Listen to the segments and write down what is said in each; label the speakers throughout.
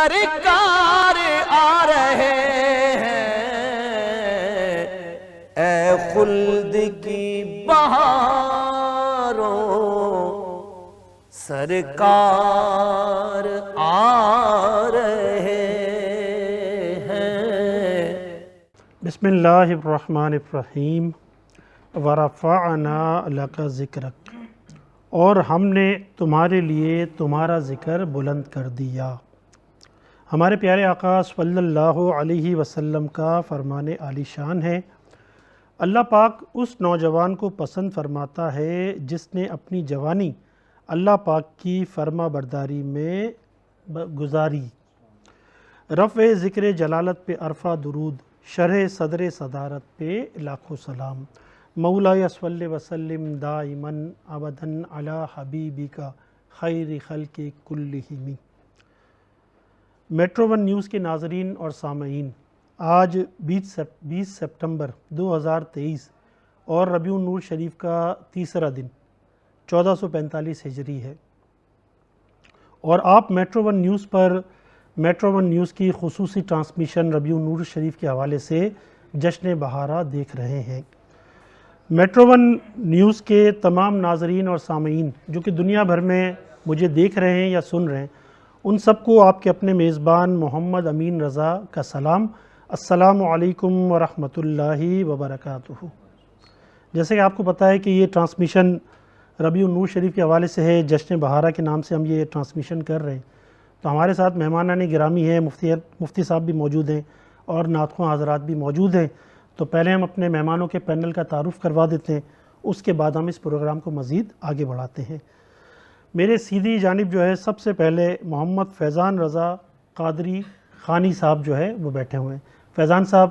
Speaker 1: سرکار آ رہے ہیں، اے خلد کی بہاروں سرکار آ رہے ہیں۔
Speaker 2: بسم اللہ الرحمن الرحیم۔ وَرَفَعْنَا لَكَ ذِكْرَكَ، اور ہم نے تمہارے لیے تمہارا ذکر بلند کر دیا۔ ہمارے پیارے آقا صلی اللہ علیہ وسلم کا فرمان عالی شان ہے، اللہ پاک اس نوجوان کو پسند فرماتا ہے جس نے اپنی جوانی اللہ پاک کی فرما برداری میں گزاری۔ رفع ذکر جلالت پہ عرفہ درود، شرح صدر صدارت پہ لاکھوں سلام۔ مولاي صل وسلم دائما ابدا علی حبیبک خیر خلق کلہم۔ میٹرو ون نیوز کے ناظرین اور سامعین، آج 20 سپٹمبر 2023 اور ربیع النور شریف کا تیسرا دن 1445 ہجری ہے، اور آپ میٹرو ون نیوز پر میٹرو ون نیوز کی خصوصی ٹرانسمیشن ربیع النور شریف کے حوالے سے جشن بہارہ دیکھ رہے ہیں۔ میٹرو ون نیوز کے تمام ناظرین اور سامعین جو کہ دنیا بھر میں مجھے دیکھ رہے ہیں یا سن رہے ہیں، ان سب کو آپ کے اپنے میزبان محمد امین رضا کا سلام۔ السلام علیکم ورحمۃ اللہ وبرکاتہ۔ جیسے کہ آپ کو پتہ ہے کہ یہ ٹرانسمیشن ربیع النور شریف کے حوالے سے ہے، جشن بہارہ کے نام سے ہم یہ ٹرانسمیشن کر رہے ہیں، تو ہمارے ساتھ مہمانان گرامی ہیں، مفتی صاحب بھی موجود ہیں اور نعت خواں حضرات بھی موجود ہیں۔ تو پہلے ہم اپنے مہمانوں کے پینل کا تعارف کروا دیتے ہیں، اس کے بعد ہم اس پروگرام کو مزید آگے بڑھاتے ہیں۔ میرے سیدھی جانب جو ہے سب سے پہلے محمد فیضان رضا قادری خانی صاحب جو ہے وہ بیٹھے ہوئے ہیں۔ فیضان صاحب،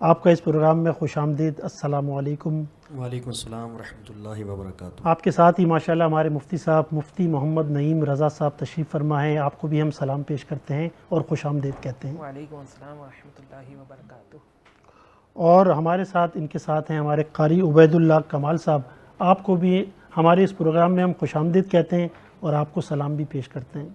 Speaker 2: آپ کا اس پروگرام میں خوش آمدید۔ السلام علیکم۔
Speaker 3: وعلیکم السلام ورحمۃ اللہ وبرکاتہ۔
Speaker 2: آپ کے ساتھ ہی ماشاءاللہ ہمارے مفتی صاحب مفتی محمد نعیم رضا صاحب تشریف فرما ہیں، آپ کو بھی ہم سلام پیش کرتے ہیں اور خوش آمدید کہتے ہیں۔
Speaker 4: وعلیکم السلام ورحمۃ اللہ وبرکاتہ۔
Speaker 2: اور ہمارے ساتھ ان کے ساتھ ہیں ہمارے قاری عبید اللہ کمال صاحب، آپ کو بھی ہمارے اس پروگرام میں ہم خوش آمدید کہتے ہیں اور آپ کو سلام بھی پیش کرتے ہیں۔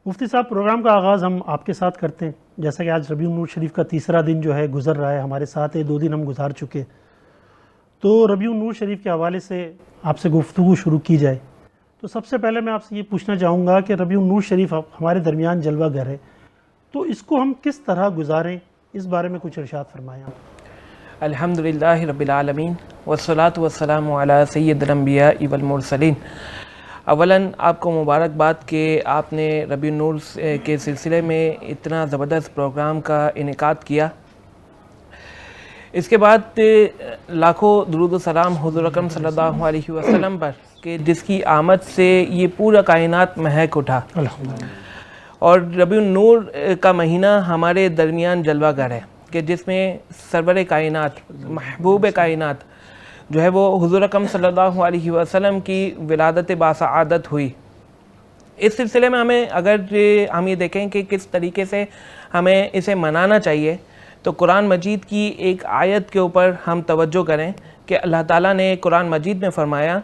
Speaker 2: مفتی صاحب، پروگرام کا آغاز ہم آپ کے ساتھ کرتے ہیں، جیسا کہ آج ربیع النور شریف کا تیسرا دن جو ہے گزر رہا ہے، ہمارے ساتھ 2 دن ہم گزار چکے، تو ربیع النور شریف کے حوالے سے آپ سے گفتگو شروع کی جائے تو سب سے پہلے میں آپ سے یہ پوچھنا چاہوں گا کہ ربیع النور شریف ہمارے درمیان جلوہ گر ہے، تو اس کو ہم کس طرح گزاریں، اس بارے میں کچھ ارشاد فرمائیں آپ۔
Speaker 4: الحمدللہ رب العالمین والصلاة والسلام علی سید الانبیاء والمرسلین۔ اولاً آپ کو مبارکباد کہ آپ نے ربیع النور کے سلسلے میں اتنا زبردست پروگرام کا انعقاد کیا۔ اس کے بعد لاکھوں درود و سلام حضور اکرم صلی اللہ علیہ وسلم پر کہ جس کی آمد سے یہ پورا کائنات مہک اٹھا،
Speaker 2: الحمدللہ۔
Speaker 4: اور ربیع النور کا مہینہ ہمارے درمیان جلوہ گر ہے کہ جس میں سرور کائنات محبوب کائنات جو ہے وہ حضور اکرم صلی اللہ علیہ وسلم کی ولادت باسعادت ہوئی۔ اس سلسلے میں ہمیں اگر ہم یہ دیکھیں کہ کس طریقے سے ہمیں اسے منانا چاہیے تو قرآن مجید کی ایک آیت کے اوپر ہم توجہ کریں کہ اللہ تعالیٰ نے قرآن مجید میں فرمایا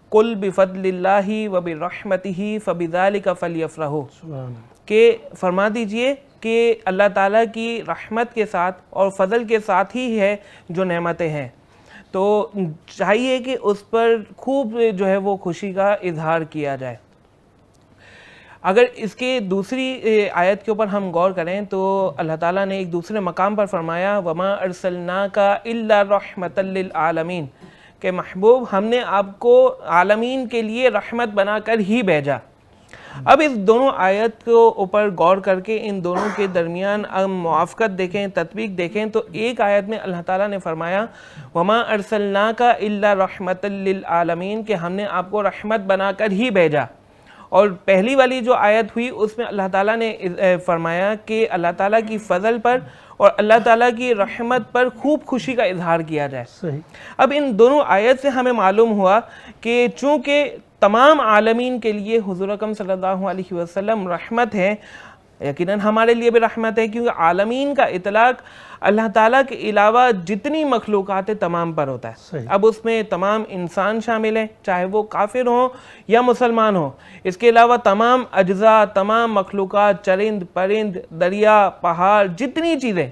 Speaker 4: قُلْ بِفَضْلِ اللَّهِ وَبِرَحْمَتِهِ فَبِذَلِكَ فَلْيَفْرَحُوا، کہ فرما دیجئے کہ اللہ تعالیٰ کی رحمت کے ساتھ اور فضل کے ساتھ ہی ہے جو نعمتیں ہیں، تو چاہیے کہ اس پر خوب جو ہے وہ خوشی کا اظہار کیا جائے۔ اگر اس کے دوسری آیت کے اوپر ہم غور کریں تو اللہ تعالیٰ نے ایک دوسرے مقام پر فرمایا وَمَا أَرْسَلْنَاكَ إِلَّا رَحْمَةً لِلْعَالَمِينَ، کہ محبوب ہم نے آپ کو عالمین کے لیے رحمت بنا کر ہی بھیجا۔ اب اس دونوں آیت کو اوپر غور کر کے ان دونوں کے درمیان موافقت دیکھیں، تطبیق دیکھیں، تو ایک آیت میں اللہ تعالیٰ نے فرمایا وَمَا أَرْسَلْنَاكَ إِلَّا رَحْمَةً لِلْعَالَمِينَ، کہ ہم نے آپ کو رحمت بنا کر ہی بھیجا۔ اور پہلی والی جو آیت ہوئی اس میں اللہ تعالیٰ نے فرمایا کہ اللہ تعالیٰ کی فضل پر اور اللہ تعالیٰ کی رحمت پر خوب خوشی کا اظہار کیا جائے۔
Speaker 2: صحیح۔
Speaker 4: اب ان دونوں آیت سے ہمیں معلوم ہوا کہ چونکہ تمام عالمین کے لیے حضور اکرم صلی اللہ علیہ وسلم رحمت ہیں، یقیناً ہمارے لیے بھی رحمت ہے، کیونکہ عالمین کا اطلاق اللہ تعالیٰ کے علاوہ جتنی مخلوقات تمام پر ہوتا ہے۔
Speaker 2: صحیح۔
Speaker 4: اب اس میں تمام انسان شامل ہیں، چاہے وہ کافر ہوں یا مسلمان ہوں، اس کے علاوہ تمام اجزاء، تمام مخلوقات، چرند پرند، دریا، پہاڑ، جتنی چیزیں،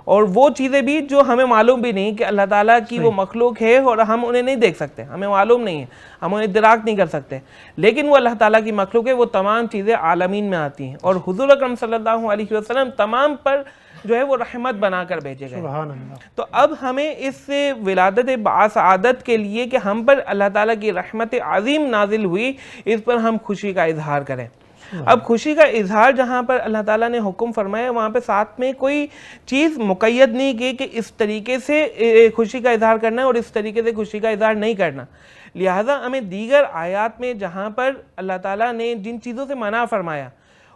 Speaker 4: اور وہ چیزیں بھی جو ہمیں معلوم بھی نہیں کہ اللہ تعالیٰ کی وہ مخلوق ہے اور ہم انہیں نہیں دیکھ سکتے، ہمیں معلوم نہیں ہے، ہم انہیں ادراک نہیں کر سکتے، لیکن وہ اللہ تعالیٰ کی مخلوق ہے، وہ تمام چیزیں عالمین میں آتی ہیں، اور حضور اکرم صلی اللہ علیہ وسلم تمام پر جو ہے وہ رحمت بنا کر بھیجے گئے۔
Speaker 2: سبحان اللہ۔
Speaker 4: تو اب ہمیں اس ولادت باسعادت کے لیے کہ ہم پر اللہ تعالیٰ کی رحمت عظیم نازل ہوئی، اس پر ہم خوشی کا اظہار کریں۔ اب خوشی کا اظہار جہاں پر اللہ تعالیٰ نے حکم فرمایا، وہاں پہ ساتھ میں کوئی چیز مقید نہیں کی کہ اس طریقے سے خوشی کا اظہار کرنا ہے اور اس طریقے سے خوشی کا اظہار نہیں کرنا۔ لہٰذا ہمیں دیگر آیات میں جہاں پر اللہ تعالیٰ نے جن چیزوں سے منع فرمایا،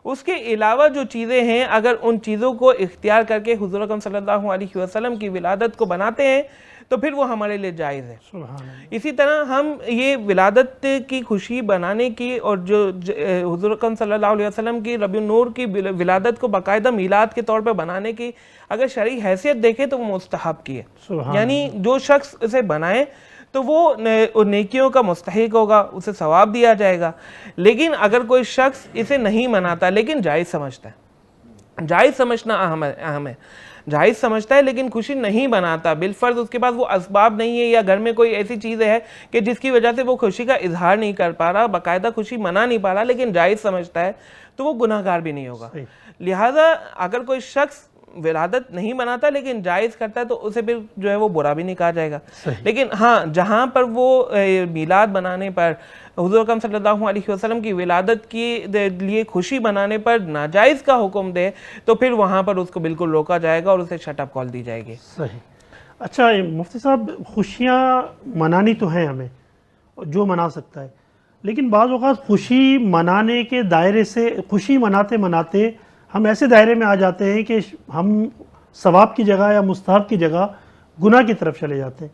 Speaker 4: اس کے علاوہ جو چیزیں ہیں، اگر ان چیزوں کو اختیار کر کے حضور اکرم صلی اللہ علیہ وسلم کی ولادت کو بناتے ہیں تو پھر وہ ہمارے لیے جائز ہے۔
Speaker 2: سبحان اللہ۔
Speaker 4: اسی طرح ہم یہ ولادت کی خوشی بنانے کی اور جو حضور اکرم صلی اللہ علیہ وسلم کی ربیع النور کی ولادت کو باقاعدہ میلاد کے طور پہ بنانے کی اگر شرعی حیثیت دیکھیں تو وہ مستحب کی ہے،
Speaker 2: سبحان
Speaker 4: یعنی جو شخص اسے بنائے تو وہ نیکیوں کا مستحق ہوگا، اسے ثواب دیا جائے گا۔ لیکن اگر کوئی شخص اسے نہیں مناتا لیکن جائز سمجھتا ہے، جائز سمجھنا اہم ہے، جائز سمجھتا ہے لیکن خوشی نہیں بناتا، بالفرض اس کے پاس وہ اسباب نہیں ہے یا گھر میں کوئی ایسی چیز ہے کہ جس کی وجہ سے وہ خوشی کا اظہار نہیں کر پا رہا، باقاعدہ خوشی منا نہیں پا رہا، لیکن جائز سمجھتا ہے، تو وہ گناہ گار بھی نہیں ہوگا۔ لہٰذا اگر کوئی شخص ولادت نہیں مناتا لیکن جائز کرتا ہے تو اسے پھر جو ہے وہ برا بھی نہیں کہا جائے گا۔ لیکن ہاں، جہاں پر وہ میلاد بنانے پر، حضور اکرم صلی اللہ علیہ وسلم کی ولادت کے لیے خوشی بنانے پر ناجائز کا حکم دے تو پھر وہاں پر اس کو بالکل روکا جائے گا اور اسے شٹ اپ کال دی جائے گی۔
Speaker 2: صحیح۔ اچھا مفتی صاحب، خوشیاں منانی تو ہیں ہمیں، جو منا سکتا ہے، لیکن بعض اوقات خوشی منانے کے دائرے سے، خوشی مناتے مناتے ہم ایسے دائرے میں آ جاتے ہیں کہ ہم ثواب کی جگہ یا مستحب کی جگہ گناہ کی طرف چلے جاتے ہیں،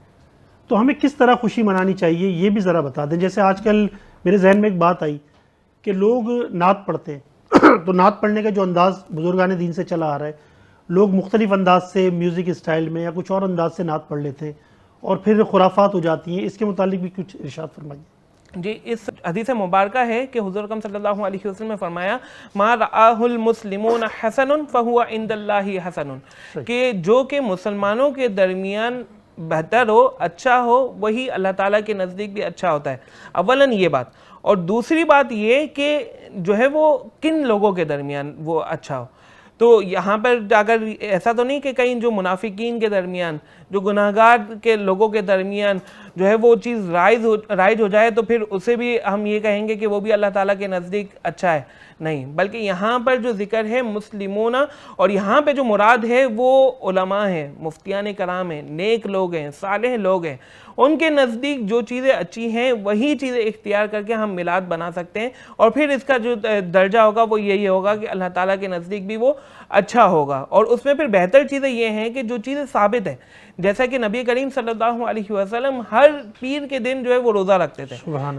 Speaker 2: تو ہمیں کس طرح خوشی منانی چاہیے یہ بھی ذرا بتا دیں۔ جیسے آج کل میرے ذہن میں ایک بات آئی کہ لوگ نعت پڑھتے ہیں تو نعت پڑھنے کا جو انداز بزرگان دین سے چلا آ رہا ہے، لوگ مختلف انداز سے میوزک اسٹائل میں یا کچھ اور انداز سے نعت پڑھ لیتے ہیں اور پھر خرافات ہو جاتی ہیں، اس کے متعلق بھی کچھ ارشاد فرمائیے۔
Speaker 4: جی، اس حدیث مبارکہ ہے کہ حضور اکرم صلی اللہ علیہ وسلم نے فرمایا ما رآہ المسلمون حسن فہو عند اللہ حسن، کہ جو کہ مسلمانوں کے درمیان بہتر ہو، اچھا ہو، وہی اللہ تعالیٰ کے نزدیک بھی اچھا ہوتا ہے۔ اولاً یہ بات، اور دوسری بات یہ کہ جو ہے وہ کن لوگوں کے درمیان وہ اچھا ہو۔ تو یہاں پر اگر ایسا تو نہیں کہ کہیں جو منافقین کے درمیان، جو گناہگار کے لوگوں کے درمیان جو ہے وہ چیز رائج ہو جائے تو پھر اسے بھی ہم یہ کہیں گے کہ وہ بھی اللہ تعالیٰ کے نزدیک اچھا ہے، نہیں، بلکہ یہاں پر جو ذکر ہے مسلمون، اور یہاں پہ جو مراد ہے وہ علماء ہیں، مفتیان کرام ہیں، نیک لوگ ہیں، صالح لوگ ہیں، ان کے نزدیک جو چیزیں اچھی ہیں وہی چیزیں اختیار کر کے ہم میلاد بنا سکتے ہیں، اور پھر اس کا جو درجہ ہوگا وہ یہی ہوگا کہ اللہ تعالیٰ کے نزدیک بھی وہ اچھا ہوگا۔ اور اس میں پھر بہتر چیزیں یہ ہیں کہ جو چیزیں ثابت ہیں، جیسا کہ نبی کریم صلی اللہ علیہ وسلم ہر پیر کے دن جو ہے وہ روزہ رکھتے تھے۔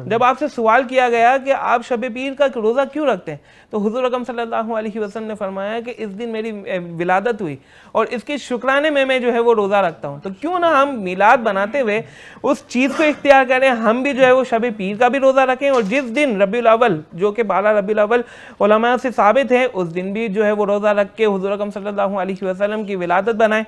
Speaker 4: جب آپ سے سوال کیا گیا کہ آپ شب پیر کا روزہ کیوں رکھتے ہیں تو حضور اکرم صلی اللہ علیہ وسلم نے فرمایا کہ اس دن میری ولادت ہوئی اور اس کے شکرانے میں جو ہے وہ روزہ رکھتا ہوں، تو کیوں نہ ہم میلاد بناتے ہوئے اس چیز کو اختیار کریں، ہم بھی جو ہے وہ شب پیر کا بھی روزہ رکھیں، اور جس دن ربیع الاول جو کہ 12 ربیع الاول علماء سے ثابت ہے، اس دن بھی جو ہے وہ روزہ رکھ کے حضور اکرم صلی اللہ علیہ وسلم کی ولادت بنائیں۔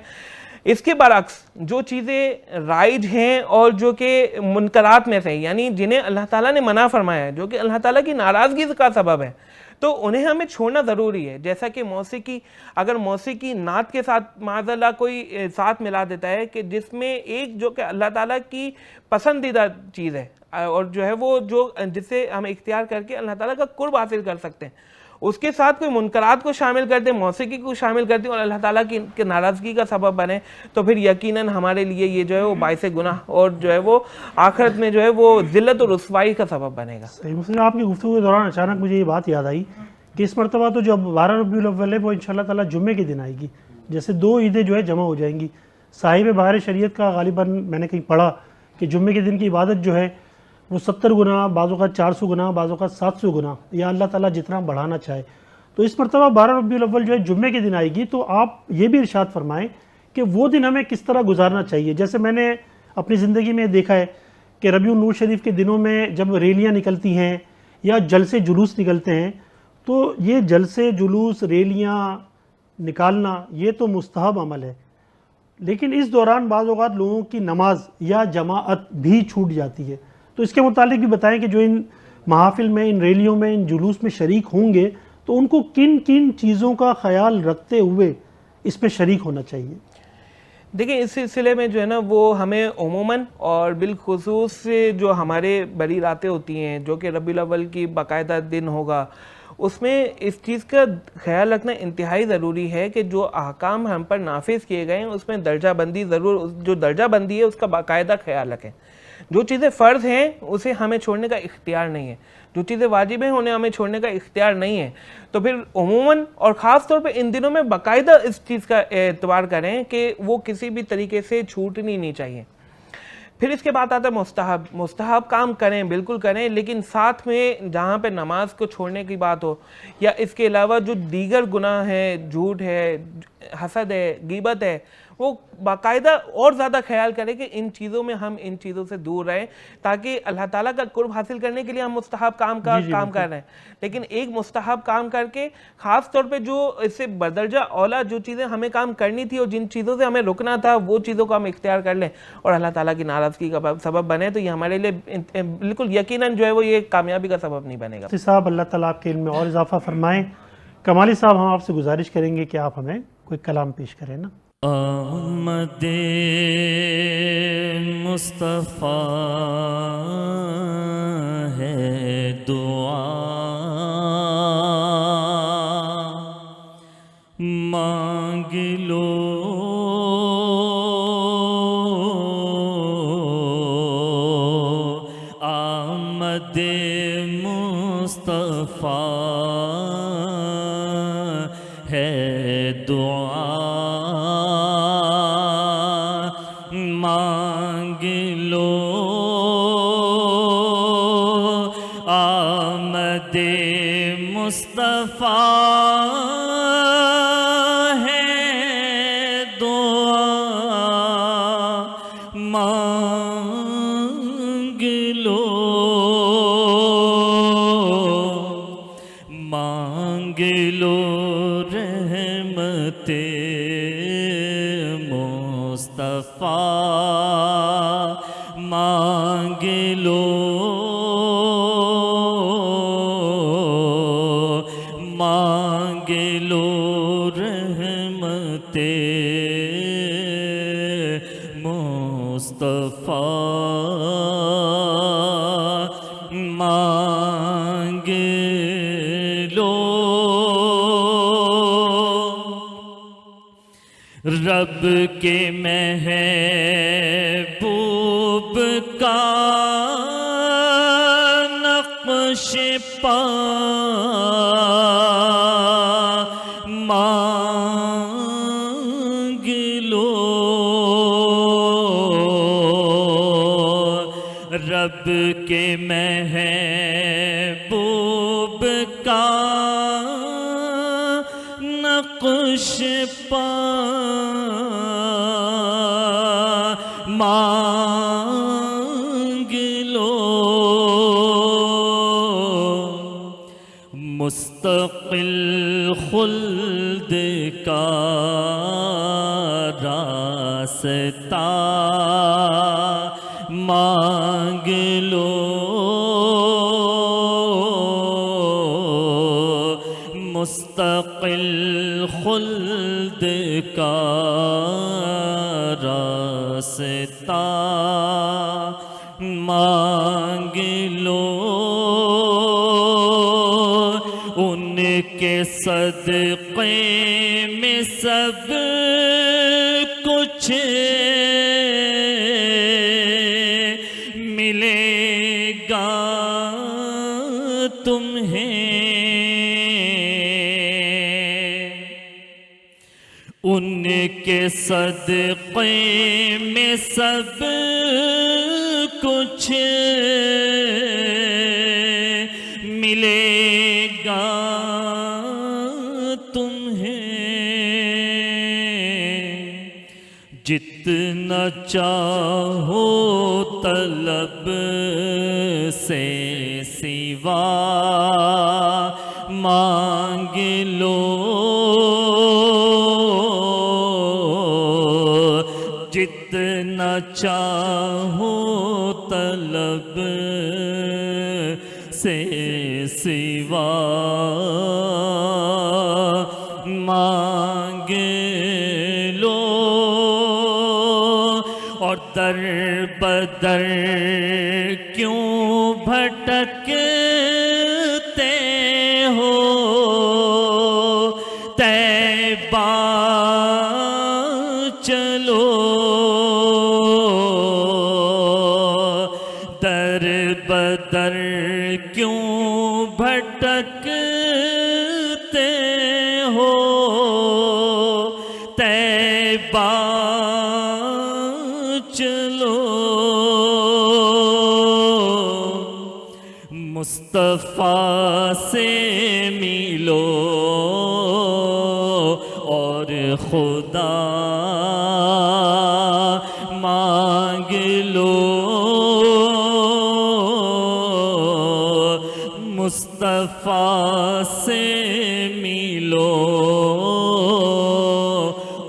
Speaker 4: اس کے برعکس جو چیزیں رائج ہیں اور جو کہ منکرات میں سے، یعنی جنہیں اللہ تعالیٰ نے منع فرمایا ہے، جو کہ اللہ تعالیٰ کی ناراضگی کا سبب ہے، تو انہیں ہمیں چھوڑنا ضروری ہے۔ جیسا کہ موسیقی، اگر موسیقی نعت کے ساتھ معاذ اللہ کوئی ساتھ ملا دیتا ہے کہ جس میں ایک جو کہ اللہ تعالیٰ کی پسندیدہ چیز ہے اور جو ہے وہ جسے ہم اختیار کر کے اللہ تعالیٰ کا قرب حاصل کر سکتے ہیں، اس کے ساتھ کوئی منکرات کو شامل کر دیں، موسیقی کو شامل کر دیں اور اللہ تعالیٰ کی ناراضگی کا سبب بنے، تو پھر یقیناً ہمارے لیے یہ جو ہے وہ باعث گناہ اور جو ہے وہ آخرت میں جو ہے وہ ذلت اور رسوائی کا سبب بنے گا۔
Speaker 2: صحیح مسلم، آپ کی گفتگو کے دوران اچانک مجھے یہ بات یاد آئی کہ اس مرتبہ تو جو 12 ربیع الاول ہے وہ انشاءاللہ تعالیٰ جمعے کے دن آئے گی، جیسے 2 عیدیں جو ہے جمع ہو جائیں گی۔ صاحب بہار شریعت کا غالباً میں نے کہیں پڑھا کہ جمعے کے دن کی عبادت جو ہے وہ 70 گنا، بعض اوقات 400 گنا، بعض اوقات 700 گنا، یا اللہ تعالیٰ جتنا بڑھانا چاہے۔ تو اس مرتبہ 12 ربیع الاول جو ہے جمعے کے دن آئے گی، تو آپ یہ بھی ارشاد فرمائیں کہ وہ دن ہمیں کس طرح گزارنا چاہیے. جیسے میں نے اپنی زندگی میں دیکھا ہے کہ ربیع النور شریف کے دنوں میں جب ریلیاں نکلتی ہیں یا جلسے جلوس نکلتے ہیں، تو یہ جلسے جلوس ریلیاں نکالنا یہ تو مستحب عمل ہے، لیکن اس دوران بعض اوقات لوگوں کی نماز یا جماعت بھی چھوٹ جاتی ہے. تو اس کے متعلق بھی بتائیں کہ جو ان محافل میں، ان ریلیوں میں، ان جلوس میں شریک ہوں گے تو ان کو کن کن چیزوں کا خیال رکھتے ہوئے اس میں شریک ہونا چاہیے.
Speaker 4: دیکھیں اس سلسلے میں جو ہے نا وہ ہمیں عموماً اور بالخصوص جو ہمارے بڑی راتیں ہوتی ہیں جو کہ ربیع الاول کی باقاعدہ دن ہوگا، اس میں اس چیز کا خیال رکھنا انتہائی ضروری ہے کہ جو احکام ہم پر نافذ کیے گئے ہیں اس میں درجہ بندی ضرور، جو درجہ بندی ہے اس کا باقاعدہ خیال رکھیں. جو چیزیں فرض ہیں اسے ہمیں چھوڑنے کا اختیار نہیں ہے، جو چیزیں واجب ہیں انہیں ہمیں چھوڑنے کا اختیار نہیں ہے. تو پھر عموماً اور خاص طور پہ ان دنوں میں باقاعدہ اس چیز کا اعتبار کریں کہ وہ کسی بھی طریقے سے چھوٹنی نہیں چاہیے. پھر اس کے بعد آتا ہے مستحب کام کریں، بالکل کریں، لیکن ساتھ میں جہاں پہ نماز کو چھوڑنے کی بات ہو یا اس کے علاوہ جو دیگر گناہ ہیں، جھوٹ ہے، حسد ہے، غیبت ہے، وہ باقاعدہ اور زیادہ خیال کریں کہ ان چیزوں میں ہم ان چیزوں سے دور رہیں تاکہ اللہ تعالیٰ کا قرب حاصل کرنے کے لیے ہم مستحب کام کر رہے ہیں. لیکن ایک مستحب کام کر کے خاص طور پہ جو اس سے بدرجہ اولا جو چیزیں ہمیں کام کرنی تھی اور جن چیزوں سے ہمیں رکنا تھا وہ چیزوں کو ہم اختیار کر لیں اور اللہ تعالیٰ کی ناراضگی کا سبب بنے، تو یہ ہمارے لیے بالکل یقیناً جو ہے وہ یہ کامیابی کا سبب نہیں بنے گا.
Speaker 2: صاحب اللہ تعالیٰ آپ کے علم میں اور اضافہ فرمائیں. کمالی صاحب ہم آپ سے گزارش کریں گے کہ آپ ہمیں کوئی کلام پیش کریں نا.
Speaker 5: آمد مصطفیٰ ہے دعا، مانگ لو آمد مصطفیٰ ہے دعا، مانگ لو آمد مصطفیٰ ہے دعا، مانگ لو مانگ لو رحمت مصطفیٰ، مانگ لو مانگ لو رحمت مصطفیٰ، مانگ لو. رب کے محبوب کا نقش پا مانگ لو، رب کے محبوب کا نقش پا مانگ لو، مستقل خلد کا راستہ مانگ لو، مستقل خلد کا راستہ مانگ لو، ان کے صدقے میں سب کچھ ملے گا تمہیں، ان کے صدقے میں سب کچھ ملے گا چاہو طلب سے سوا مانگ لو، جتنا چاہو طلب سے سوا مانگ لو، اور در بدر کیوں بھٹکتے ہو، طیبہ چلو، در بدر کیوں بھٹکتے ہو، طیبہ چلو، مصطفیٰ سے ملو اور خدا مانگ لو، مصطفیٰ سے ملو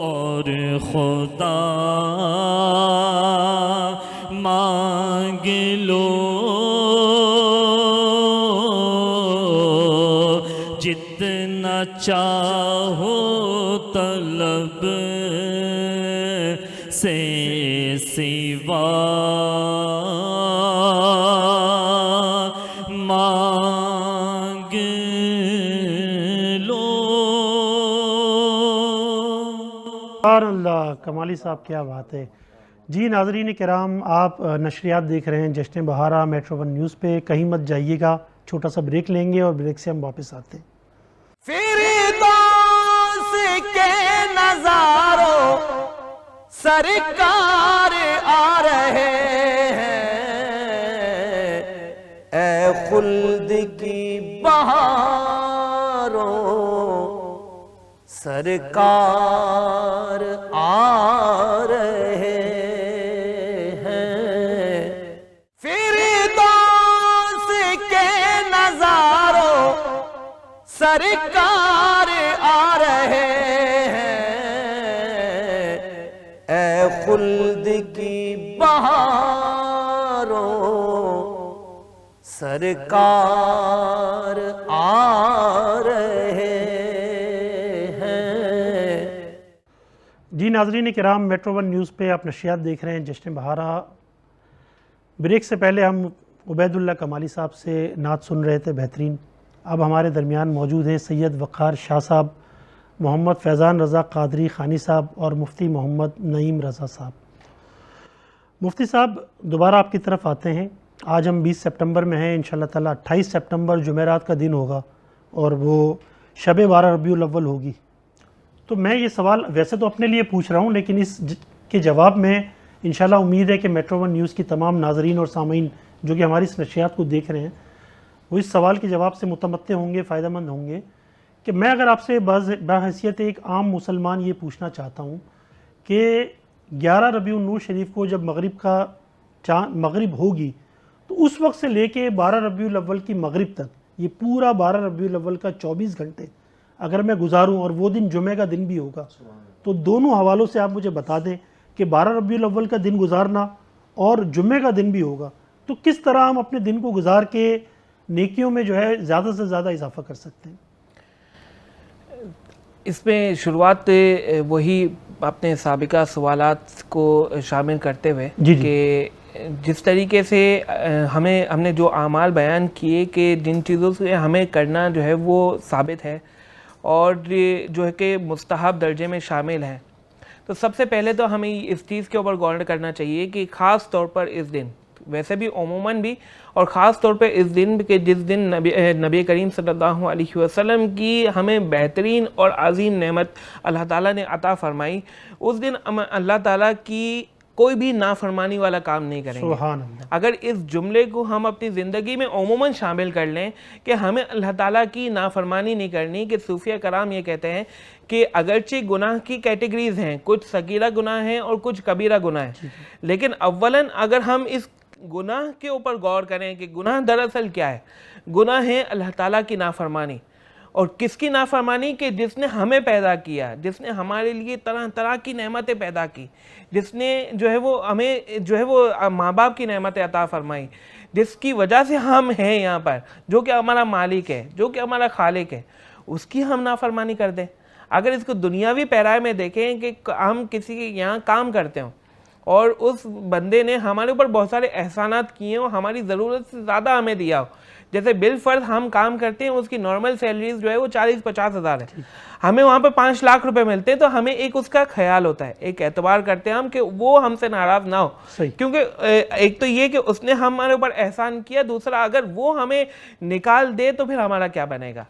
Speaker 5: اور خدا مانگ لو، جتنا چاہو طلب سے سوا مانگ لو۔
Speaker 2: سبحان اللہ، کمالی صاحب کیا بات ہے۔ جی ناظرین کرام، آپ نشریات دیکھ رہے ہیں جشن بہارا میٹرو ون نیوز پہ، کہیں مت جائیے گا، چھوٹا سا بریک لیں گے اور بریک سے ہم واپس آتے ہیں۔
Speaker 1: فردوس کے نظاروں سرکار آ رہے ہیں، اے خلد کی بہاروں سرکار آ رہے ہیں، فردوس کے نظاروں سرکار آ رہے ہیں، اے خلد کی بہاروں سرکار آ رہے ہیں۔
Speaker 2: جی ناظرین کرام، میٹرو ون نیوز پہ آپ نشریات دیکھ رہے ہیں جشن بہارا۔ بریک سے پہلے ہم عبید اللہ کمالی صاحب سے نعت سن رہے تھے بہترین۔ اب ہمارے درمیان موجود ہیں سید وقار شاہ صاحب، محمد فیضان رضا قادری خانی صاحب اور مفتی محمد نعیم رضا صاحب۔ مفتی صاحب دوبارہ آپ کی طرف آتے ہیں۔ آج ہم 20 سپٹمبر میں ہیں، انشاءاللہ تعالیٰ 28 سپٹمبر جمعرات کا دن ہوگا اور وہ شب 12 ربیع الاول ہوگی۔ تو میں یہ سوال ویسے تو اپنے لیے پوچھ رہا ہوں، لیکن اس کے جواب میں انشاءاللہ امید ہے کہ میٹرو ون نیوز کی تمام ناظرین اور سامعین جو کہ ہماری اس نشریات کو دیکھ رہے ہیں وہ اس سوال کے جواب سے متمتع ہوں گے، فائدہ مند ہوں گے، کہ میں اگر آپ سے بحیثیت ایک عام مسلمان یہ پوچھنا چاہتا ہوں کہ 11 ربیع النور شریف کو جب مغرب ہوگی تو اس وقت سے لے کے 12 ربیع الاول کی مغرب تک، یہ پورا 12 ربیع الاول کا 24 گھنٹے اگر میں گزاروں اور وہ دن جمعہ کا دن بھی ہوگا، تو دونوں حوالوں سے آپ مجھے بتا دیں کہ 12 ربیع الاول کا دن گزارنا اور جمعہ کا دن بھی ہوگا تو کس طرح ہم اپنے دن کو گزار کے نیکیوں میں جو ہے زیادہ سے زیادہ اضافہ کر سکتے ہیں؟
Speaker 4: اس میں شروعات وہی اپنے سابقہ سوالات کو شامل کرتے ہوئے کہ جس طریقے سے ہم نے جو اعمال بیان کیے کہ جن چیزوں سے ہمیں کرنا جو ہے وہ ثابت ہے اور جو ہے کہ مستحب درجے میں شامل ہے، تو سب سے پہلے تو ہمیں اس چیز کے اوپر غور کرنا چاہیے کہ خاص طور پر اس دن، ویسے بھی عموماً بھی اور خاص طور پہ اس دن کہ جس دن نبی کریم صلی اللہ علیہ وسلم کی ہمیں بہترین اور عظیم نعمت اللہ تعالیٰ نے عطا فرمائی، اس دن اللہ تعالیٰ کی کوئی بھی نافرمانی والا کام نہیں کریں گے۔
Speaker 2: سبحان اللہ۔
Speaker 4: اگر اس جملے کو ہم اپنی زندگی میں عموماً شامل کر لیں کہ ہمیں اللہ تعالیٰ کی نافرمانی نہیں کرنی، کہ صوفیہ کرام یہ کہتے ہیں کہ اگرچہ گناہ کی کیٹیگریز ہیں، کچھ صغیرہ گناہ ہیں اور کچھ کبیرہ گناہ ہیں، لیکن اولاً اگر ہم اس گناہ کے اوپر غور کریں کہ گناہ دراصل کیا ہے، گناہ ہے اللہ تعالیٰ کی نافرمانی۔ اور کس کی نافرمانی؟ کہ جس نے ہمیں پیدا کیا، جس نے ہمارے لیے طرح طرح کی نعمتیں پیدا کی، جس نے جو ہے وہ ہمیں جو ہے وہ ماں باپ کی نعمتیں عطا فرمائی، جس کی وجہ سے ہم ہیں یہاں پر، جو کہ ہمارا مالک ہے، جو کہ ہمارا خالق ہے، اس کی ہم نافرمانی کر دیں۔ اگر اس کو دنیاوی پیرائے میں دیکھیں کہ ہم کسی کے یہاں کام کرتے ہوں اور اس بندے نے ہمارے اوپر بہت سارے احسانات کیے ہوں، ہماری ضرورت سے زیادہ ہمیں دیا ہو، جیسے بالفرض ہم کام کرتے ہیں، اس کی نارمل سیلریز جو ہے وہ 40-50 ہزار ہے، ہمیں وہاں پہ 5 لاکھ روپے ملتے ہیں، تو ہمیں ایک اس کا خیال ہوتا ہے، ایک اعتبار کرتے ہیں ہم کہ وہ ہم سے ناراض نہ ہو، کیونکہ ایک تو یہ کہ اس نے ہمارے اوپر احسان کیا، دوسرا اگر وہ ہمیں نکال دے تو پھر ہمارا کیا بنے گا؟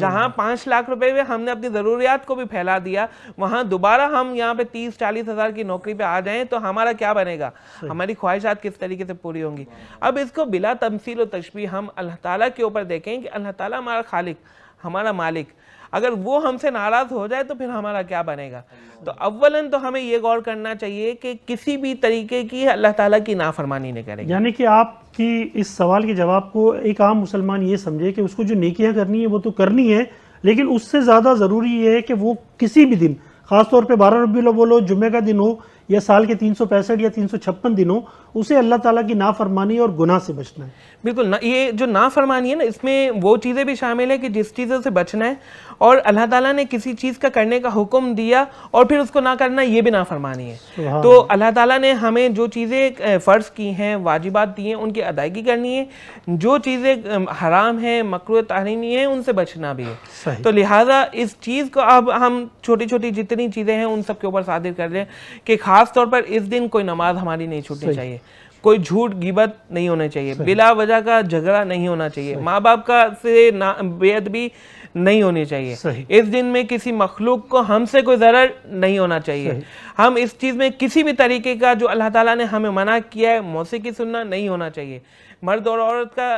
Speaker 4: جہاں 5 لاکھ روپے میں ہم نے اپنی ضروریات کو بھی پھیلا دیا، وہاں دوبارہ ہم یہاں پہ 30-40 ہزار کی نوکری پہ آ جائیں تو ہمارا کیا بنے گا؟ ہماری خواہشات کس طریقے سے پوری ہوں گی؟ اب اس کو بلا تمثیل و تشبیہ ہم اللہ تعالیٰ کے اوپر دیکھیں کہ اللہ تعالیٰ ہمارا خالق، ہمارا مالک، اگر وہ ہم سے ناراض ہو جائے تو پھر ہمارا کیا بنے گا؟ تو اولاً تو ہمیں یہ غور کرنا چاہیے کہ کسی بھی طریقے کی اللہ تعالیٰ کی نافرمانی نہیں کرے گا۔
Speaker 2: یعنی کہ آپ کی اس سوال کے جواب کو ایک عام مسلمان یہ سمجھے کہ اس کو جو نیکیاں کرنی ہے وہ تو کرنی ہے، لیکن اس سے زیادہ ضروری یہ ہے کہ وہ کسی بھی دن، خاص طور پہ 12 ربیع الاول ہو، جمعہ کا دن ہو، یا سال کے 365 یا 356 دن ہو، اسے اللہ تعالیٰ کی نافرمانی اور گناہ سے بچنا ہے۔
Speaker 4: بالکل، یہ جو نافرمانی ہے نا، اس میں وہ چیزیں بھی شامل ہیں کہ جس چیزوں سے بچنا ہے، اور اللہ تعالیٰ نے کسی چیز کا کرنے کا حکم دیا اور پھر اس کو نہ کرنا، یہ بھی نافرمانی ہے۔ تو اللہ تعالیٰ نے ہمیں جو چیزیں فرض کی ہیں، واجبات دی ہیں، ان کی ادائیگی کرنی ہے، جو چیزیں حرام ہیں، مکروہ تحریمی ہیں، ان سے بچنا بھی ہے۔ تو لہٰذا اس چیز کو اب ہم چھوٹی چھوٹی جتنی چیزیں ہیں ان سب کے اوپر صادر کر لیں کہ خاص طور پر اس دن کوئی نماز ہماری نہیں چھوٹنی چاہیے، کوئی جھوٹ غیبت نہیں ہونا چاہیے، بلا وجہ کا جھگڑا نہیں ہونا چاہیے، ماں باپ کا سے بے ادبی نہیں ہونی چاہیے، اس دن میں کسی مخلوق کو ہم سے کوئی ضرر نہیں ہونا چاہیے، ہم اس چیز میں کسی بھی طریقے کا جو اللہ تعالیٰ نے ہمیں منع کیا ہے موسیقی سننا نہیں ہونا چاہیے، مرد اور عورت کا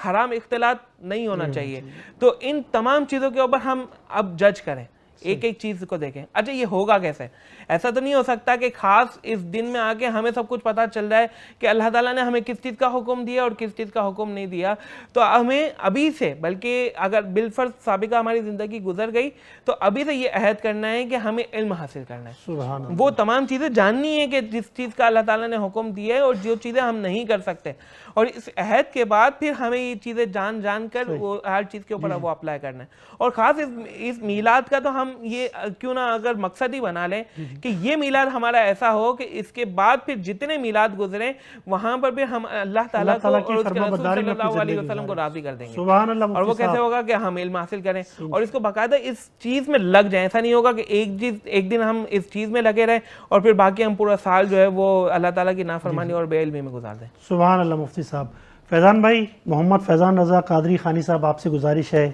Speaker 4: حرام اختلاط نہیں ہونا چاہیے۔ تو ان تمام چیزوں کے اوپر ہم اب جج کریں، ایک ایک چیز کو دیکھیں۔ اچھا یہ ہوگا کیسے؟ ایسا تو نہیں ہو سکتا کہ خاص اس دن میں آ کے ہمیں سب کچھ پتہ چل رہا ہے کہ اللہ تعالیٰ نے ہمیں کس چیز کا حکم دیا اور کس چیز کا حکم نہیں دیا، تو ہمیں ابھی سے، بلکہ اگر بالفرض سابقہ ہماری زندگی گزر گئی تو ابھی سے یہ عہد کرنا ہے کہ ہمیں علم حاصل کرنا ہے، وہ تمام چیزیں جاننی ہے کہ جس چیز کا اللہ تعالیٰ نے حکم دیا ہے اور جو چیزیں ہم نہیں کر سکتے، اور اس عہد کے بعد پھر ہمیں یہ چیزیں جان کر وہ ہر چیز کے اوپر وہ اپلائی کرنا ہے۔ اور خاص اس میلاد کا تو ہم یہ کیوں نہ اگر مقصد ہی بنا لیں کہ یہ میلاد ہمارا ایسا ہو کہ اس کے بعد پھر جتنے میلاد گزریں وہاں پر بھی ہم اللہ تعالیٰ کو اور اس کے رسول صلی اللہ علیہ وسلم کو راضی کر دیں گے۔ اور وہ کیسے ہوگا کہ ہم علم حاصل کریں اور اس کو باقاعدہ اس چیز میں لگ جائیں، ایسا نہیں ہوگا کہ ایک دن ہم اس چیز میں لگے رہیں اور پھر باقی ہم پورا سال جو ہے وہ اللہ تعالیٰ کی نافرمانی اور بے علمی میں گزار دیں۔
Speaker 2: سبحان اللہ مفتی صاحب۔ فیضان بھائی، محمد فیضان رضا قادری خانی صاحب آپ سے گزارش ہے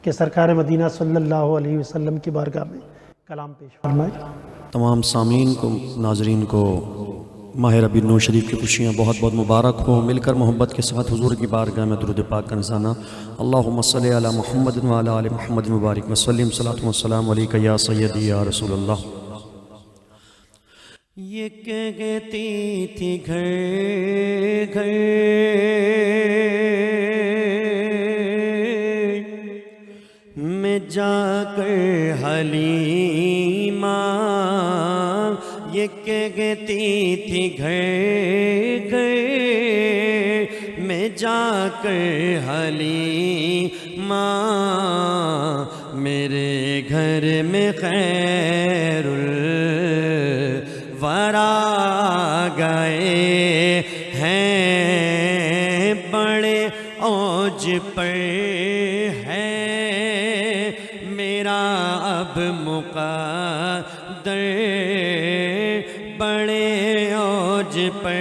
Speaker 2: کہ سرکار مدینہ صلی اللہ علیہ وسلم کی بارگاہ میں کلام پیش فرمائے۔
Speaker 3: تمام سامعین کو، ناظرین کو ماہ ربیع النور شریف کی خوشیاں بہت بہت مبارک ہوں۔ مل کر محبت کے ساتھ حضور کی بارگاہ میں درود پاک کا نذرانہ۔ اللہم صلی علی محمد وعلی آل محمد مبارک وسلم، صلاۃ و سلام علیک یا سیدی یا رسول اللہ۔
Speaker 5: یہ کہتی تھی گھر گھر میں جا کر حلیمہ، یہ کہتی تھی گھر گھر میں جا کر حلیمہ، میرے گھر میں خیر الورا گئے ہیں، بڑے اوج پر ہے میرا اب مقدر، بڑے اوج پر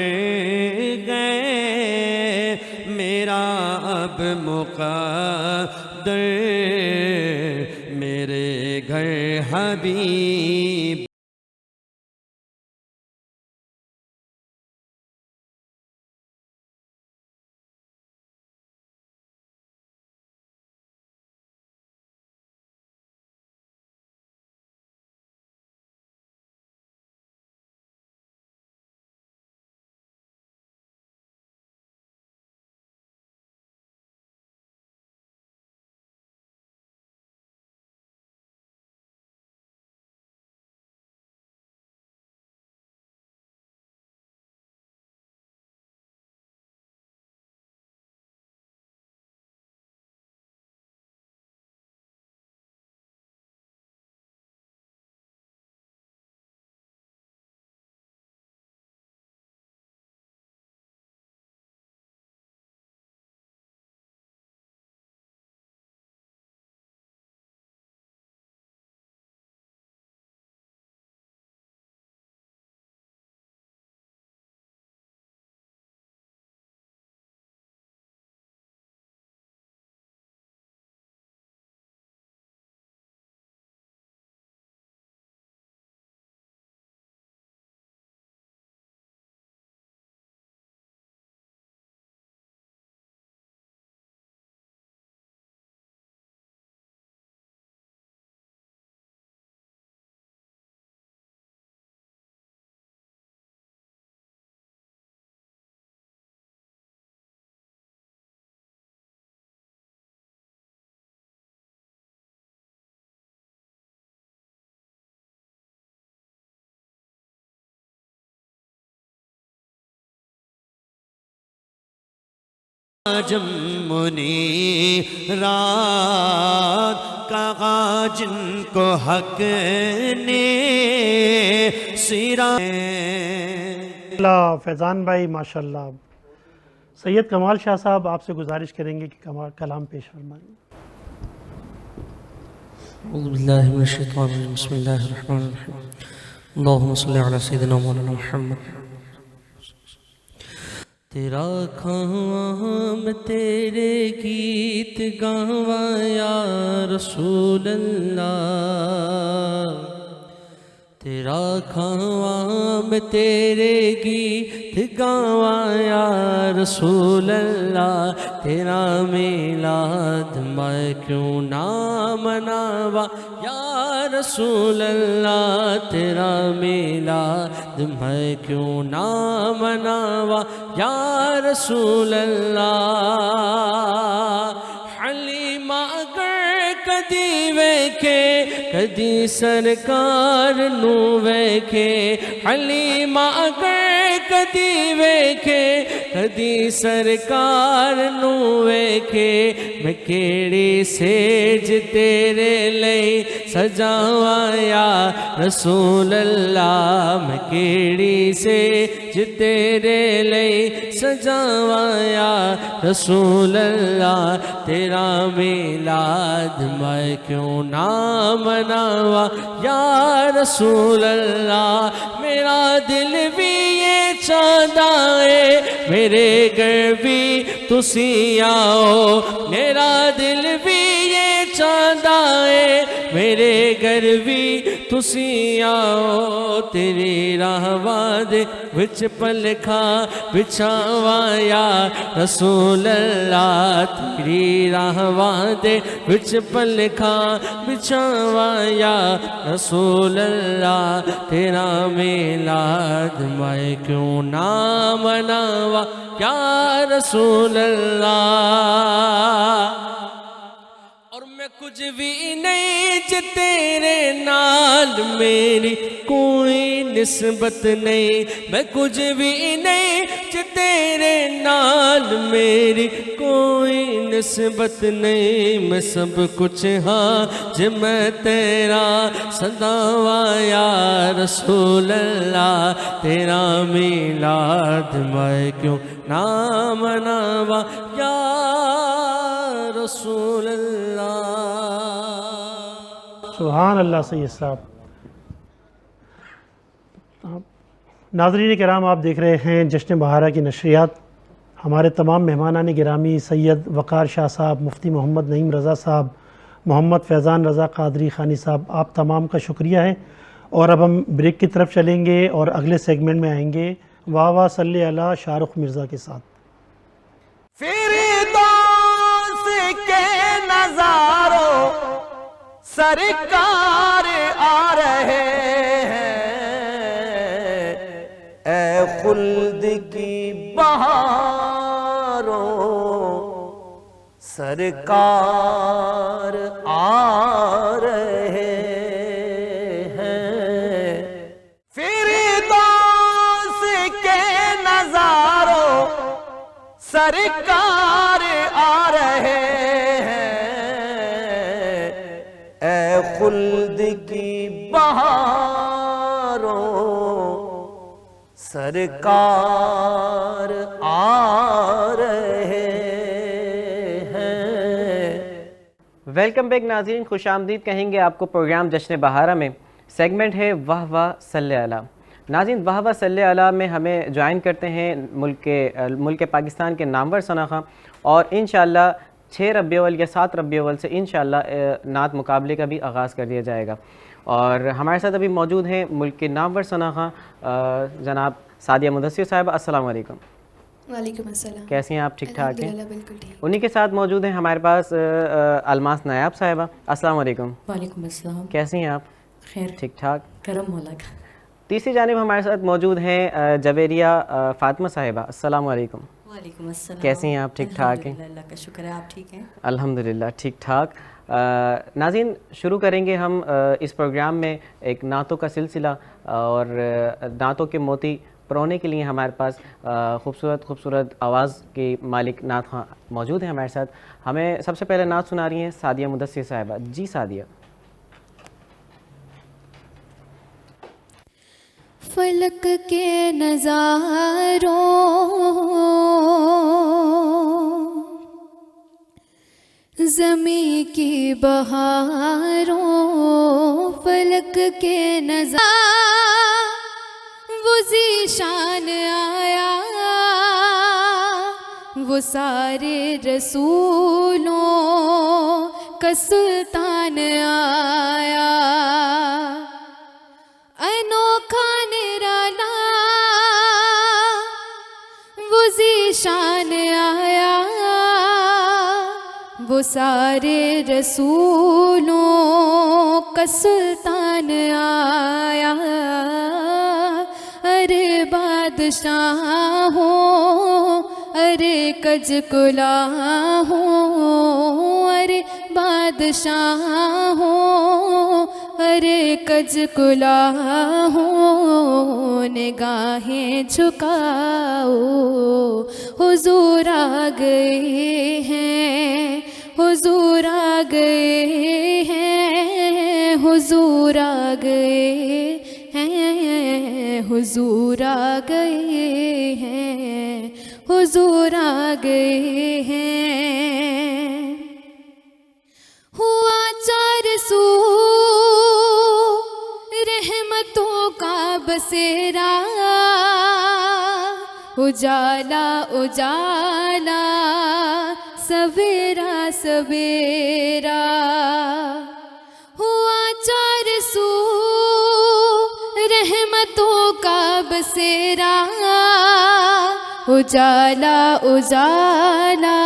Speaker 5: گئے میرا اب مقدر، میرے گھر حبیب جم منیرات کہا جن کو حق نے سیرا
Speaker 2: اللہ فیضان بھائی ماشاءاللہ. سید کمال شاہ صاحب آپ سے گزارش کریں گے کہ کلام پیش فرمائیں.
Speaker 6: اعوذ باللہ من الشیطان الرجیم بسم اللہ الرحمن الرحیم اللہم صلی علی سیدنا مولانا محمد. تیرا کھاواں میں تیرے گیت گاواں یا رسول اللہ. تیرا کھاواں میں تیرے گیت گاواں یا رسول اللہ. تیرا میلاد میں کیوں نہ مناواں یا رسول اللہ. تیرا میلاد میں کیوں نہ مناواں یا رسول اللہ. حلیمہ اگر کدی ویکھے کدی سرکار نو ویکھے. حلیمہ اگر کدی ویکھے کدی سرکار نو ویکھے. میں کیڑی سیج تیرے لئی سجاواں یا رسول اللہ. میں کیڑی سیج تیرے لئی سجاواں یا رسول اللہ. تیرا میلاد میں کیوں نہ مناواں یا رسول اللہ. میرا دل بھی یہ چاہتا ہے میرے گھر بھی تسی آؤ. میرا دل بھی یہ چاہتا ہے میرے گھر بھی تسی آؤ. تیری راہواں دے وچ پلکھا بچھاواں یا رسول اللہ. تیری راہواں دے وچ پلکھا بچھاواں یا رسول اللہ. تیرا میلاد میں کیوں نہ مناواں یا رسول اللہ. اور میں کچھ بھی نہیں جے تیرے نال میری کوئی نسبت نہیں. میں کچھ بھی نہیں جے تیرے نال میری کوئی نسبت نہیں. میں سب کچھ ہاں جے میں تیرا صداواں یا رسول اللہ. تیرا میلاد میں کیوں نہ مناواں یا رسول اللہ.
Speaker 2: سبحان اللہ سید صاحب. ناظرین کرام آپ دیکھ رہے ہیں جشن بہارہ کی نشریات. ہمارے تمام مہمانان گرامی سید وقار شاہ صاحب، مفتی محمد نعیم رضا صاحب، محمد فیضان رضا قادری خانی صاحب، آپ تمام کا شکریہ ہے. اور اب ہم بریک کی طرف چلیں گے اور اگلے سیگمنٹ میں آئیں گے واہ واہ صلی علی شاہ رخ مرزا کے ساتھ.
Speaker 1: فردوس کے نظاروں سرکار آ رہے ہیں. اے خلد کی بہاروں سرکار آ رہے ہیں. فردوس کے نظاروں سرکار آ رہے ہیں. اے خلد کی بہاروں سرکار آ رہے ہیں.
Speaker 7: ویلکم بیک ناظرین، خوش آمدید کہیں گے آپ کو پروگرام جشن بہارہ میں. سیگمنٹ ہے واہ واہ صلی علی. ناظرین واہ واہ صلی علی میں ہمیں جوائن کرتے ہیں ملک پاکستان کے نامور ثناخواں، اور انشاءاللہ 6 ربیع الاول یا 7 ربیع الاول سے انشاءاللہ نعت مقابلے کا بھی آغاز کر دیا جائے گا. اور ہمارے ساتھ ابھی موجود ہیں ملک کے نامور ثناخواں جناب سعدیہ مدثر صاحبہ. السلام علیکم.
Speaker 8: وعلیکم السلام.
Speaker 7: کیسی ہیں آپ؟ ٹھیک ٹھاک ہیں؟
Speaker 8: الحمدللہ بالکل ٹھیک.
Speaker 7: انہی کے ساتھ موجود ہیں ہمارے پاس الماس نایاب صاحبہ. السلام علیکم.
Speaker 8: وعلیکم السلام.
Speaker 7: کیسی ہیں آپ؟
Speaker 8: خیر
Speaker 7: ٹھیک ٹھاک.
Speaker 8: کرم مولا کا.
Speaker 7: تیسری جانب ہمارے ساتھ موجود ہیں جویریہ فاطمہ صاحبہ. السلام علیکم.
Speaker 8: وعلیکم السلام.
Speaker 7: کیسی ہیں آپ؟ ٹھیک ٹھاک ہیں؟
Speaker 8: اللہ کا شکر ہے. آپ ٹھیک ہیں؟
Speaker 7: الحمدللہ ٹھیک ٹھاک. ناظرین شروع کریں گے ہم اس پروگرام میں ایک نعتوں کا سلسلہ، اور نعتوں کے موتی پرونے کے لیے ہمارے پاس خوبصورت آواز کے مالک نعت خواں موجود ہیں ہمارے ساتھ. ہمیں سب سے پہلے نعت سنا رہی ہیں سعدیہ مدثر صاحبہ. جی سعدیہ.
Speaker 9: فلک کے نظاروں زمین کی بہاروں فلک کے نظاروں وہ ذیشان آیا وہ سارے رسولوں کا سلطان آیا انوکھا نرالا وہ ذیشان آیا وہ سارے رسولوں کا سلطان آیا ارے بادشاہ ہوں ارے کج کلا ہوں ارے بادشاہ ہوں ارے کج کلا ہوں نگاہیں جھکاؤ حضور آ گئے ہیں حضور آ گئے ہیں حضور آ گئے ہیں حضور آ گئے ہیں حضور آ گئے ہیں ہوا چار سو رحمتوں کا بسیرا اجالا اجالا سویرا سویرا ہوا چار سو رحمتوں کا بسیرا اجالا اجالا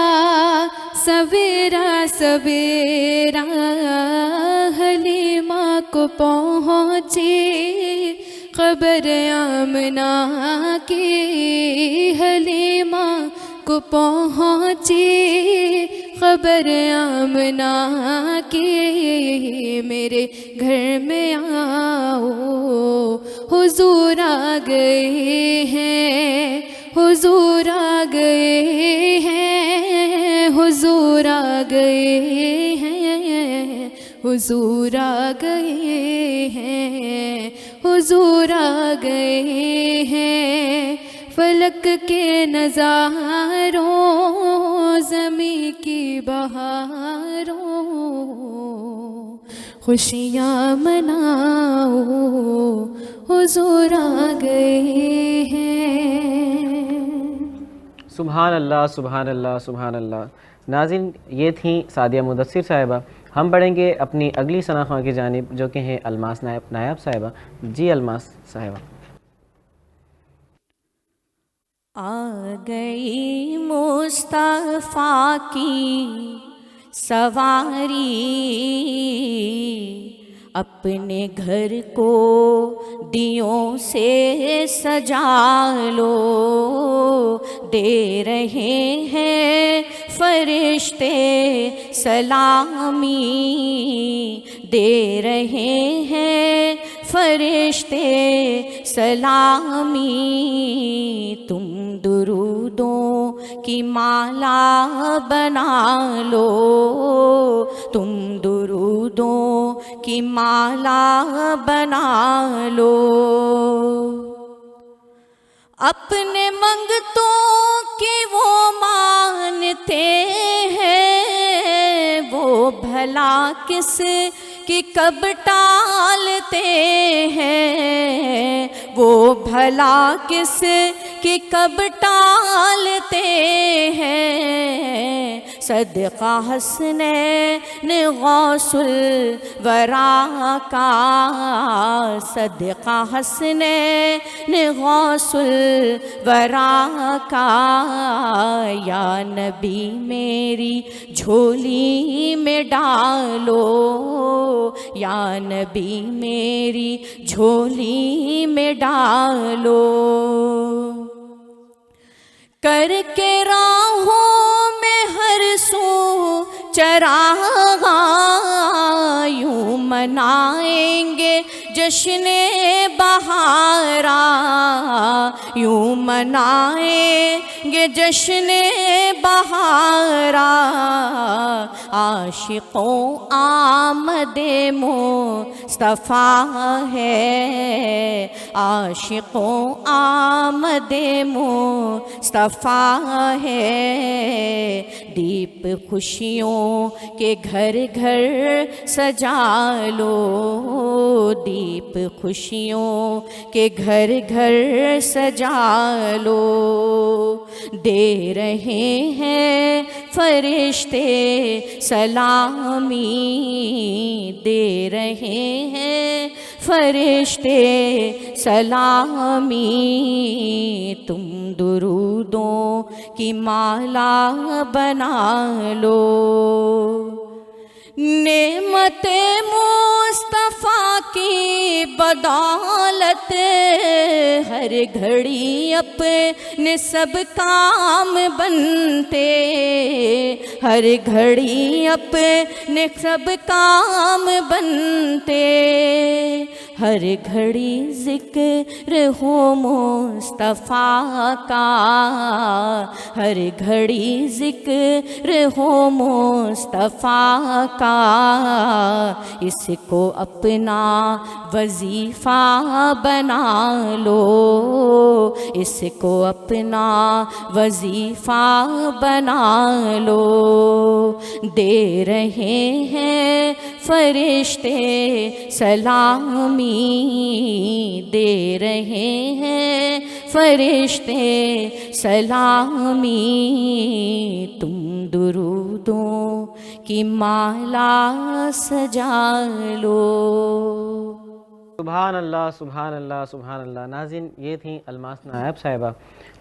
Speaker 9: سویرا سویرا حلیمہ کو پہنچی خبر آمنہ کی حلیمہ کو پہنچی خبر آمنہ کی میرے گھر میں آؤ حضور آ گئے ہیں حضور آ گئے ہیں حضور آ گئے ہیں حضور آ گئے ہیں حضور آ گئے ہیں فلک کے نظاروں زمین کی بہاروں خوشیاں مناؤ حضور آ گئے ہیں.
Speaker 7: سبحان اللہ سبحان اللہ سبحان اللہ. ناظرین یہ تھیں سعدیہ مدثر صاحبہ. ہم بڑھیں گے اپنی اگلی ثنا خواں کی جانب جو کہ ہیں الماس نائب صاحبہ. جی الماس صاحبہ.
Speaker 9: آ گئی مصطفیٰ کی سواری اپنے گھر کو دیوں سے سجا لو دے رہے ہیں فرشتے سلامی دے رہے ہیں فرشتے سلامی تم درودوں کی مالا بنا لو تم درودوں کی مالا بنا لو اپنے منگتوں کی وہ مانتے ہیں وہ بھلا کس کی کب ٹالتے ہیں وہ بھلا کس کی کب ٹالتے ہیں صدقہ حسنین غوث الورا کا صدقہ حسنین غوث الورا کا یا نبی میری جھولی میں ڈالو یا نبی میری جھولی میں ڈالو کر کے راہوں میں ہر سو چراغاں یوں یوں منائیں گے جشن بہارا، یوں منائیں گے جشن بہارا، عاشقوں آمد مصطفیٰ ہے، عاشقوں آمد مصطفیٰ ہے، دیپ خوشیوں کے گھر گھر سجا لو، دیپ خوشیوں کے گھر گھر سجا لو، دے رہے ہیں فرشتے سلامی، دے رہے ہیں فرشتے سلامی، تم درودوں کی مالا بنا لو، نعمت مصطفیٰ کی بدولت ہر گھڑی اپنے سب کام بنتے، ہر گھڑی اپنے سب کام بنتے، ہر گھڑی ذکر ہو مصطفیٰ کا، ہر گھڑی ذکر ہو مصطفیٰ کا، اس کو اپنا وظیفہ بنا لو، اس کو اپنا وظیفہ بنا لو، دے رہے ہیں فرشتے سلامی، دے رہے ہیں فرشتے سلامی، تم درودوں کی مالا سجا لو۔
Speaker 7: سبحان اللہ سبحان اللہ سبحان اللہ۔ ناظرین، یہ تھیں الماس نائب صاحبہ۔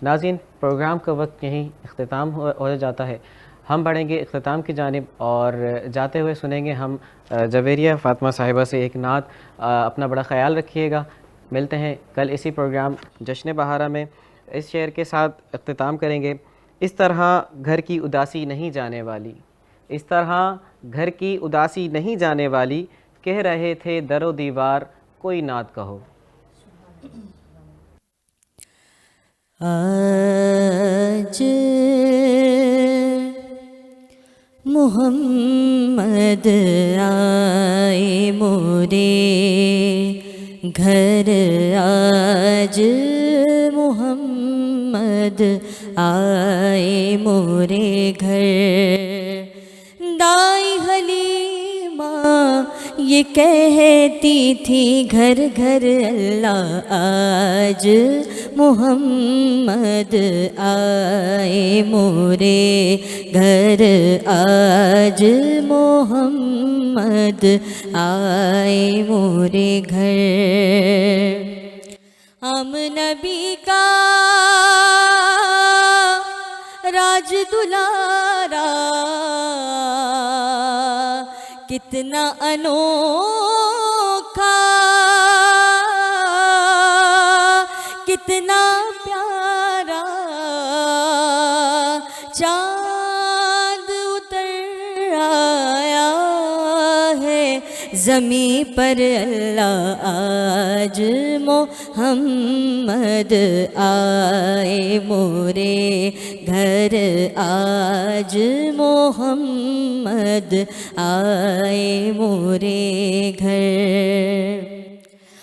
Speaker 7: ناظرین، پروگرام کا وقت یہیں اختتام ہو جاتا ہے، ہم بڑھیں گے اختتام کی جانب، اور جاتے ہوئے سنیں گے ہم جویریہ فاطمہ صاحبہ سے ایک نعت۔ اپنا بڑا خیال رکھیے گا، ملتے ہیں کل اسی پروگرام جشن بہارا میں۔ اس شعر کے ساتھ اختتام کریں گے۔ اس طرح گھر کی اداسی نہیں جانے والی، اس طرح گھر کی اداسی نہیں جانے والی، کہہ رہے تھے در و دیوار کوئی نعت کہو۔
Speaker 9: آج محمد آئے مورے گھر، آج محمد آئے مورے گھر، دائی حلیمہ یہ کہتی تھی گھر گھر اللہ، آج محمد آئے مورے گھر، آج محمد آئے مورے گھر، ہم نبی کا راج دلارا کتنا انوکھا، کتنا پیارا، چاند اتر آیا ہے زمین پر اللہ، آج محمد آئے مورے گھر، آج محمد آئے مورے گھر،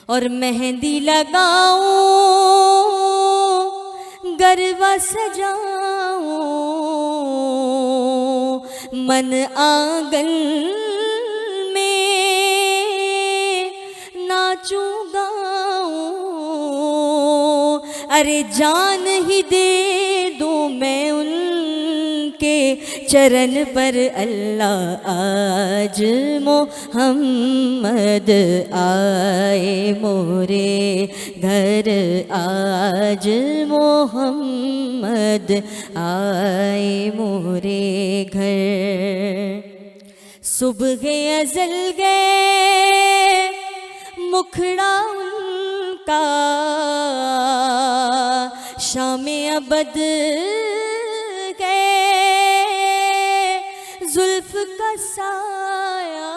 Speaker 9: اور مہندی لگاؤں گربہ سجاؤں من آنگن میں ناچوں گاؤں، ارے جان ہی دے دوں میں ان کے چرن پر اللہ، آج محمد آئے مورے گھر، آج محمد آئے مورے گھر، صبح ازل گئے مکھڑا ان کا، شام ابد گئے زلف کا سایہ،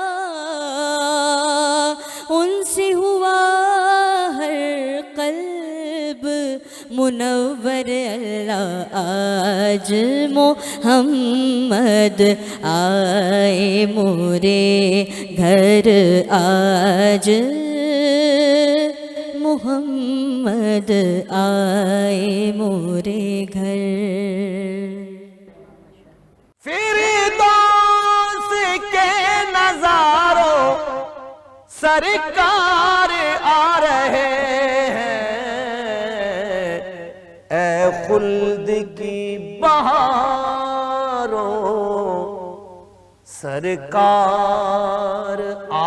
Speaker 9: منور اللہ آج محمد آئے مورے گھر آج محمد آئے مورے گھر
Speaker 1: فردوس کے نظاروں سرکار آ رہے ہیں، اے خلد کی بہاروں سرکار آ